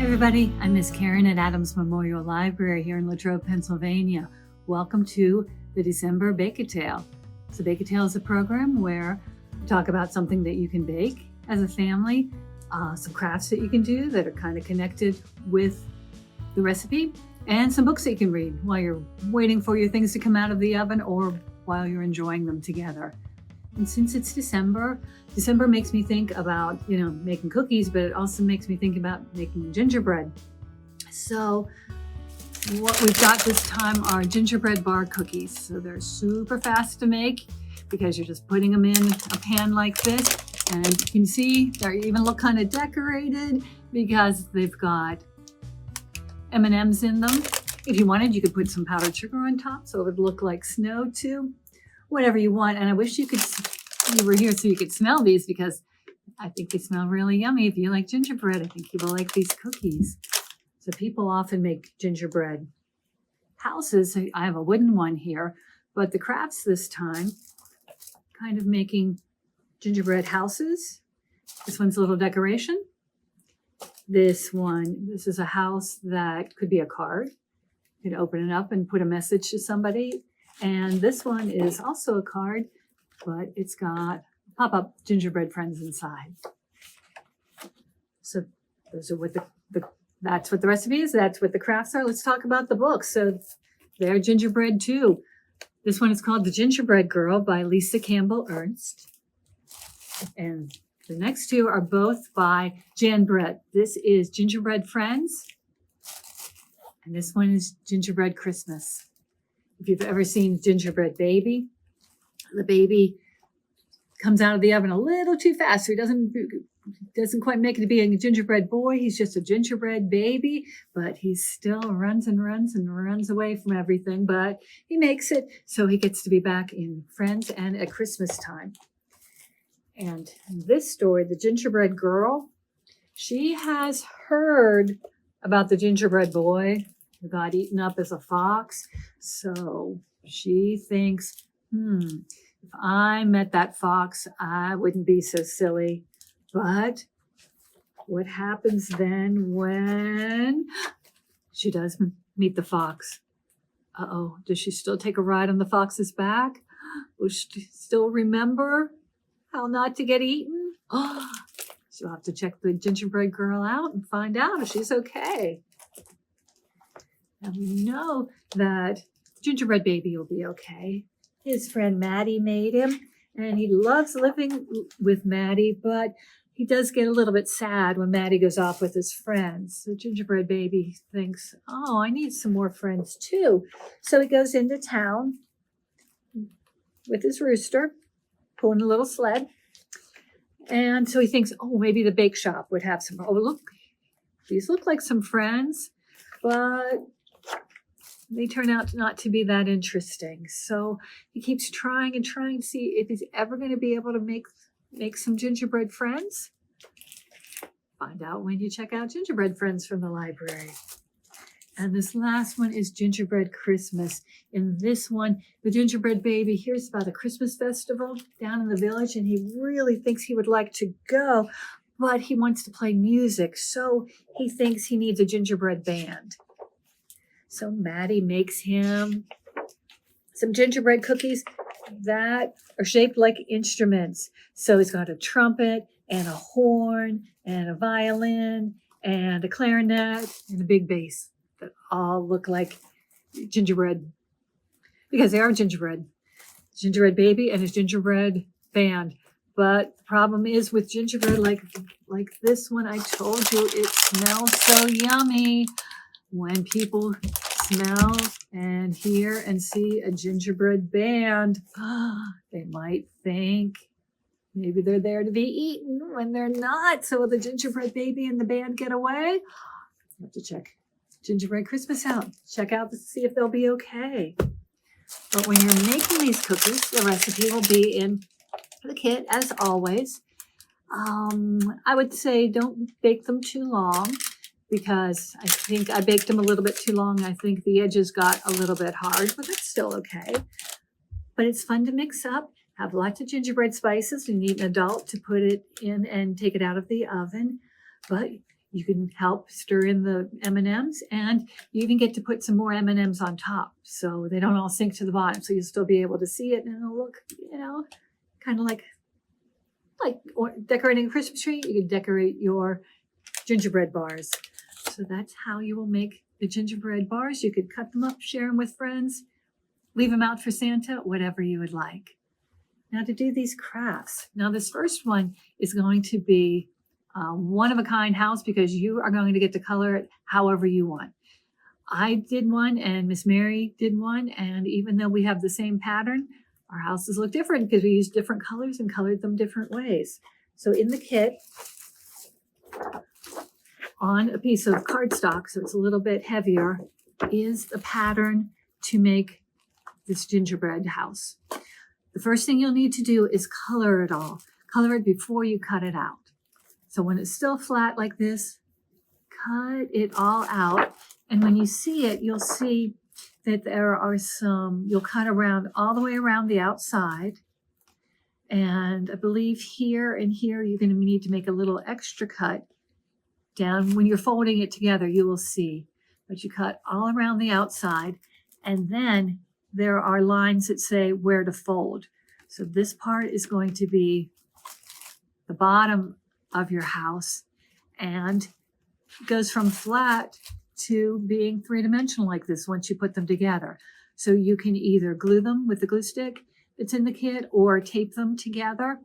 everybody, I'm Miss Karen at Adams Memorial Library here in Latrobe, Pennsylvania. Welcome to the December Bake-A-Tale. So Bake-A-Tale is a program where we talk about something that you can bake as a family, some crafts that you can do that are kind of connected with the recipe, and some books that you can read while you're waiting for your things to come out of the oven or while you're enjoying them together. And since it's December makes me think about, making cookies, but it also makes me think about making gingerbread. So what we've got this time are gingerbread bar cookies. So they're super fast to make because you're just putting them in a pan like this. And you can see they even look kind of decorated because they've got M&Ms in them. If you wanted, you could put some powdered sugar on top so it would look like snow too. Whatever you want. And I wish you were here so you could smell these because I think they smell really yummy. If you like gingerbread, I think you will like these cookies. So people often make gingerbread houses. I have a wooden one here, but the crafts this time, kind of making gingerbread houses. This one's a little decoration. This is a house that could be a card. You can open it up and put a message to somebody. And this one is also a card, but it's got pop-up gingerbread friends inside. So those are what that's what the recipe is. That's what the crafts are. Let's talk about the books. So they're gingerbread too. This one is called The Gingerbread Girl by Lisa Campbell Ernst. And the next two are both by Jan Brett. This is Gingerbread Friends. And this one is Gingerbread Christmas. If you've ever seen Gingerbread Baby, the baby comes out of the oven a little too fast. So he doesn't quite make it to be a gingerbread boy. He's just a gingerbread baby, but he still runs and runs and runs away from everything. But he makes it, so he gets to be back in Friends and at Christmas time. And in this story, the gingerbread girl, she has heard about the gingerbread boy who got eaten up as a fox. So she thinks, if I met that fox, I wouldn't be so silly. But what happens then when she does meet the fox? Does she still take a ride on the fox's back? Will she still remember how not to get eaten? She'll have to check the gingerbread girl out and find out if she's okay. And we know that gingerbread baby will be okay. His friend Maddie made him, and he loves living with Maddie, but he does get a little bit sad when Maddie goes off with his friends. So gingerbread baby thinks, I need some more friends too. So he goes into town with his rooster, pulling a little sled. And so he thinks, maybe the bake shop would have some. Look, these look like some friends, but they turn out not to be that interesting. So he keeps trying and trying to see if he's ever going to be able to make some gingerbread friends. Find out when you check out Gingerbread Friends from the library. And this last one is Gingerbread Christmas. In this one, the gingerbread baby hears about a Christmas festival down in the village, and he really thinks he would like to go, but he wants to play music. So he thinks he needs a gingerbread band. So Maddie makes him some gingerbread cookies that are shaped like instruments. So he's got a trumpet and a horn and a violin and a clarinet and a big bass that all look like gingerbread because they are gingerbread. Gingerbread baby and his gingerbread band. But the problem is with gingerbread like this one, I told you it smells so yummy. When people smell and hear and see a gingerbread band, they might think maybe they're there to be eaten when they're not. So will the gingerbread baby and the band get away? You have to check Gingerbread Christmas out. Check out to see if they'll be okay. But when you're making these cookies, the recipe will be in the kit as always. I would say don't bake them too long, because I think I baked them a little bit too long. I think the edges got a little bit hard, but that's still okay. But it's fun to mix up, have lots of gingerbread spices. You need an adult to put it in and take it out of the oven. But You can help stir in the M&Ms, and you even get to put some more M&Ms on top so they don't all sink to the bottom. So you'll still be able to see it, and it'll look, kind of like or decorating a Christmas tree. You can decorate your gingerbread bars. So that's how you will make the gingerbread bars. You could cut them up, share them with friends, leave them out for Santa, whatever you would like. Now to do these crafts. Now this first one is going to be one-of-a-kind house because you are going to get to color it however you want. I did one and Miss Mary did one, and even though we have the same pattern, our houses look different because we used different colors and colored them different ways. So in the kit, on a piece of cardstock, so it's a little bit heavier, is the pattern to make this gingerbread house. The first thing you'll need to do is color it all. Color it before you cut it out. So when it's still flat like this, cut it all out. And when you see it, you'll see that there are you'll cut around all the way around the outside. And I believe here and here, you're going to need to make a little extra cut down. When you're folding it together, you will see, but you cut all around the outside. And then there are lines that say where to fold. So this part is going to be the bottom of your house and goes from flat to being three-dimensional like this once you put them together. So you can either glue them with the glue stick that's in the kit or tape them together,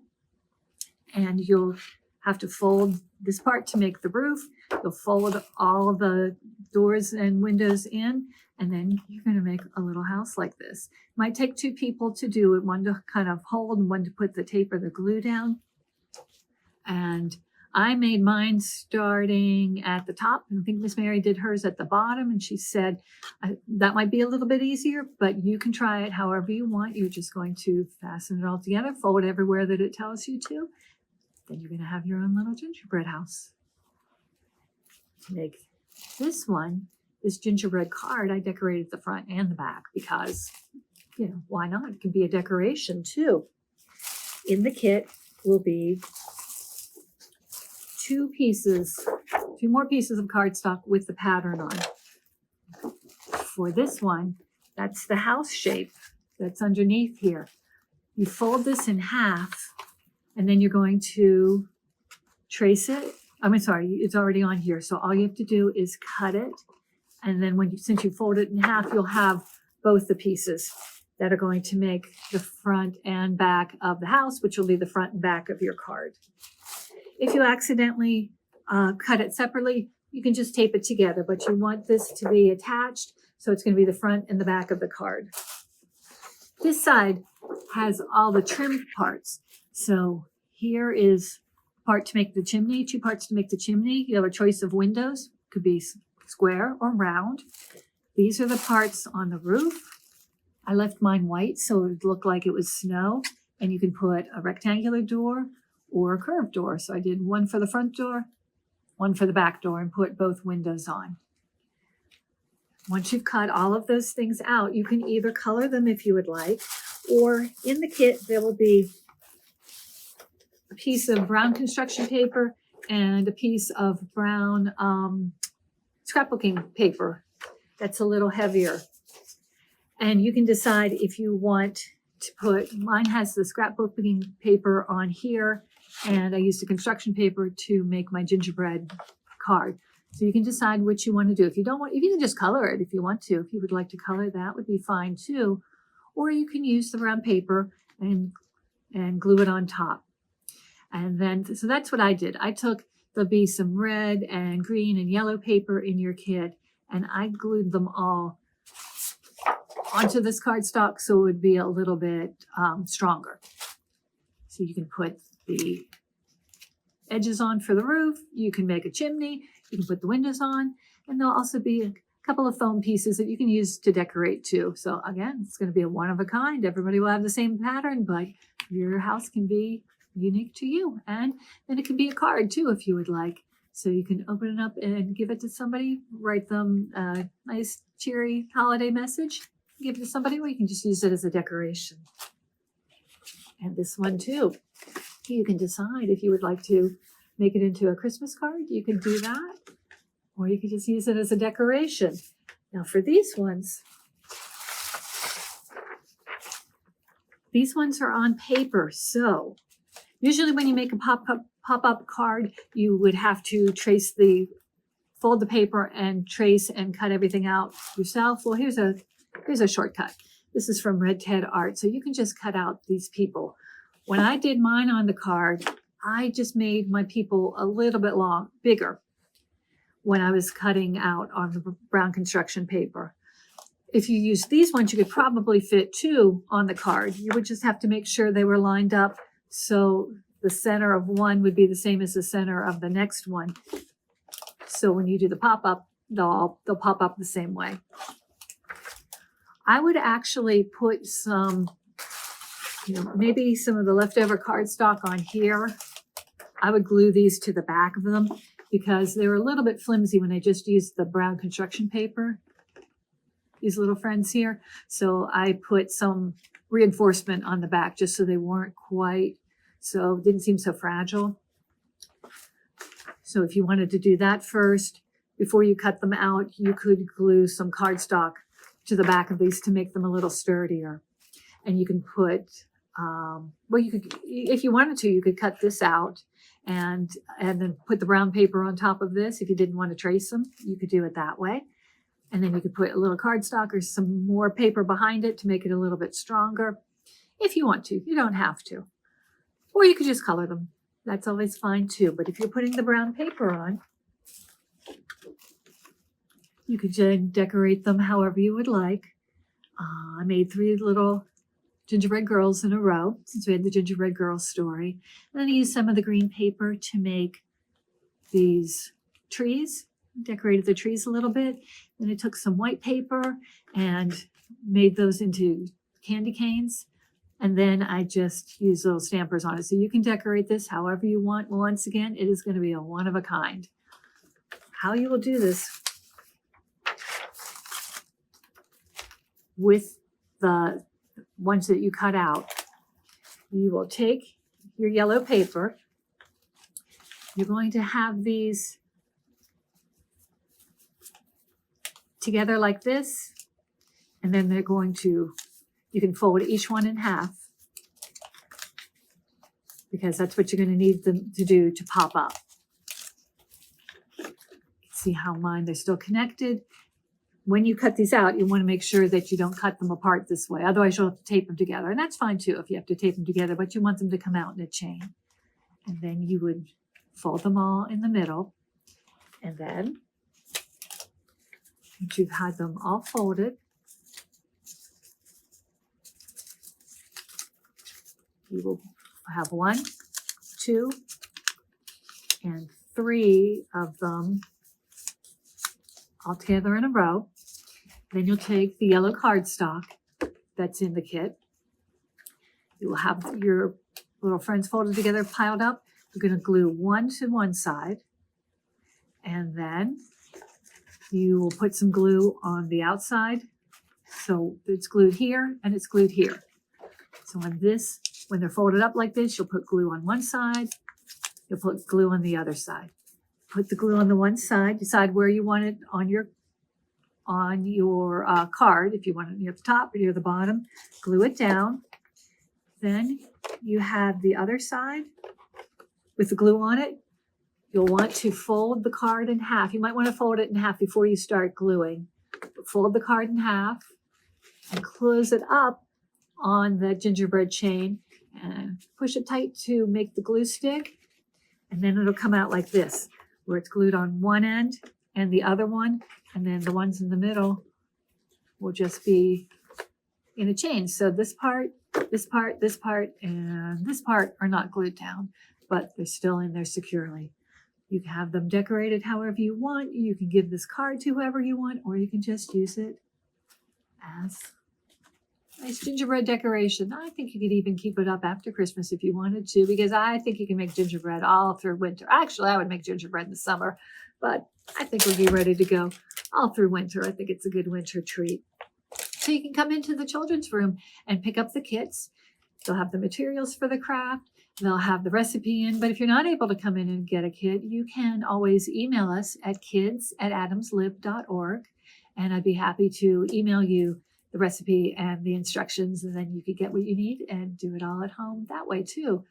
and you'll have to fold this part to make the roof. You'll fold all the doors and windows in, and then you're going to make a little house like this. It might take two people to do it, one to kind of hold and one to put the tape or the glue down. And I made mine starting at the top, and I think Miss Mary did hers at the bottom, and she said that might be a little bit easier, but you can try it however you want. You're just going to fasten it all together, fold everywhere that it tells you to. Then you're going to have your own little gingerbread house. To make this one, this gingerbread card, I decorated the front and the back because, why not? It can be a decoration too. In the kit will be two more pieces of cardstock with the pattern on. For this one, that's the house shape that's underneath here. You fold this in half, and then you're going to trace it. It's already on here. So all you have to do is cut it. And then since you fold it in half, you'll have both the pieces that are going to make the front and back of the house, which will be the front and back of your card. If you accidentally cut it separately, you can just tape it together, but you want this to be attached, so it's going to be the front and the back of the card. This side has all the trim parts. So here is part to make the chimney, two parts to make the chimney. You have a choice of windows, could be square or round. These are the parts on the roof. I left mine white so it would look like it was snow, and you can put a rectangular door or a curved door. So I did one for the front door, one for the back door, and put both windows on. Once you've cut all of those things out, you can either color them if you would like, or in the kit, there will be a piece of brown construction paper and a piece of brown scrapbooking paper that's a little heavier. And you can decide if you want to put, mine has the scrapbooking paper on here, and I used the construction paper to make my gingerbread card. So you can decide which you want to do. If you don't want, you can just color it if you want to. If you would like to color, that would be fine too. Or you can use the brown paper and glue it on top. And then, so that's what I did. There'll be some red and green and yellow paper in your kit, and I glued them all onto this cardstock so it would be a little bit stronger. So you can put the edges on for the roof, you can make a chimney, you can put the windows on, and there'll also be a couple of foam pieces that you can use to decorate too. So again, it's going to be a one of a kind. Everybody will have the same pattern, but your house can be unique to you. And then it can be a card too if you would like. So you can open it up and give it to somebody, write them a nice cheery holiday message, give it to somebody, or you can just use it as a decoration. And this one too, you can decide if you would like to make it into a Christmas card, you can do that. Or you could just use it as a decoration. Now for these ones are on paper. So usually when you make a pop-up card, you would have to fold the paper and trace and cut everything out yourself. Well, here's a shortcut. This is from Red Ted Art. So you can just cut out these people. When I did mine on the card, I just made my people a little bit bigger when I was cutting out on the brown construction paper. If you use these ones, you could probably fit 2 on the card. You would just have to make sure they were lined up so the center of one would be the same as the center of the next one. So when you do the pop-up, they'll pop up the same way. I would actually put some, maybe some of the leftover cardstock on here. I would glue these to the back of them because they were a little bit flimsy when I just used the brown construction paper, these little friends here. So I put some reinforcement on the back just so they weren't didn't seem so fragile. So if you wanted to do that first, before you cut them out, you could glue some cardstock to the back of these to make them a little sturdier. And you can put, you could, if you wanted to, you could cut this out and then put the brown paper on top of this. If you didn't want to trace them, you could do it that way. And then you could put a little cardstock or some more paper behind it to make it a little bit stronger. If you want to, you don't have to. Or you could just color them. That's always fine too. But if you're putting the brown paper on, you could decorate them however you would like. I made 3 little gingerbread girls in a row since we had the gingerbread girl story. And then I used some of the green paper to make these trees, decorated the trees a little bit. Then I took some white paper and made those into candy canes. And then I just used little stampers on it. So you can decorate this however you want. Once again, it is going to be a one of a kind. How you will do this with the ones that you cut out, you will take your yellow paper. You're going to have these together like this, and then you can fold each one in half because that's what you're going to need them to do to pop up. See how they're still connected. When you cut these out, you want to make sure that you don't cut them apart this way. Otherwise, you'll have to tape them together. And that's fine too if you have to tape them together, but you want them to come out in a chain. And then you would fold them all in the middle. And then once you've had them all folded, you will have 1, 2, and 3 of them all together in a row. Then you'll take the yellow cardstock that's in the kit. You will have your little friends folded together, piled up. You're going to glue one to one side. And then you will put some glue on the outside. So it's glued here and it's glued here. So when they're folded up like this, you'll put glue on one side. You'll put glue on the other side. Put the glue on the one side, decide where you want it on your card, if you want it near the top or near the bottom, glue it down. Then you have the other side with the glue on it. You'll want to fold the card in half. You might want to fold it in half before you start gluing. Fold the card in half and close it up on the gingerbread chain and push it tight to make the glue stick. And then it'll come out like this, where it's glued on one end and the other one, and then the ones in the middle will just be in a chain. So this part, this part, this part, and this part are not glued down, but they're still in there securely. You can have them decorated however you want. You can give this card to whoever you want, or you can just use it as nice gingerbread decoration. I think you could even keep it up after Christmas if you wanted to, because I think you can make gingerbread all through winter. Actually, I would make gingerbread in the summer, but I think we'll be ready to go all through winter. I think it's a good winter treat. So you can come into the children's room and pick up the kits. They'll have the materials for the craft. They'll have the recipe in, but if you're not able to come in and get a kit, you can always email us at kids@adamslib.org, and I'd be happy to email you the recipe and the instructions, and then you could get what you need and do it all at home that way too.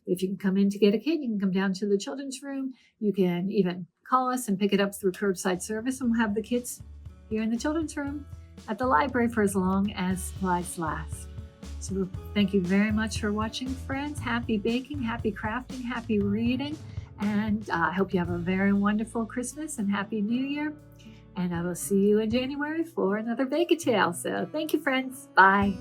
If you can come in to get a kit, you can come down to the children's room. You can even call us and pick it up through curbside service, and we'll have the kits here in the children's room at the library for as long as supplies last. So thank you very much for watching, friends. Happy baking, happy crafting, happy reading, and I hope you have a very wonderful Christmas and Happy New Year. And I will see you in January for another Bake-A-Tale. So thank you, friends. Bye.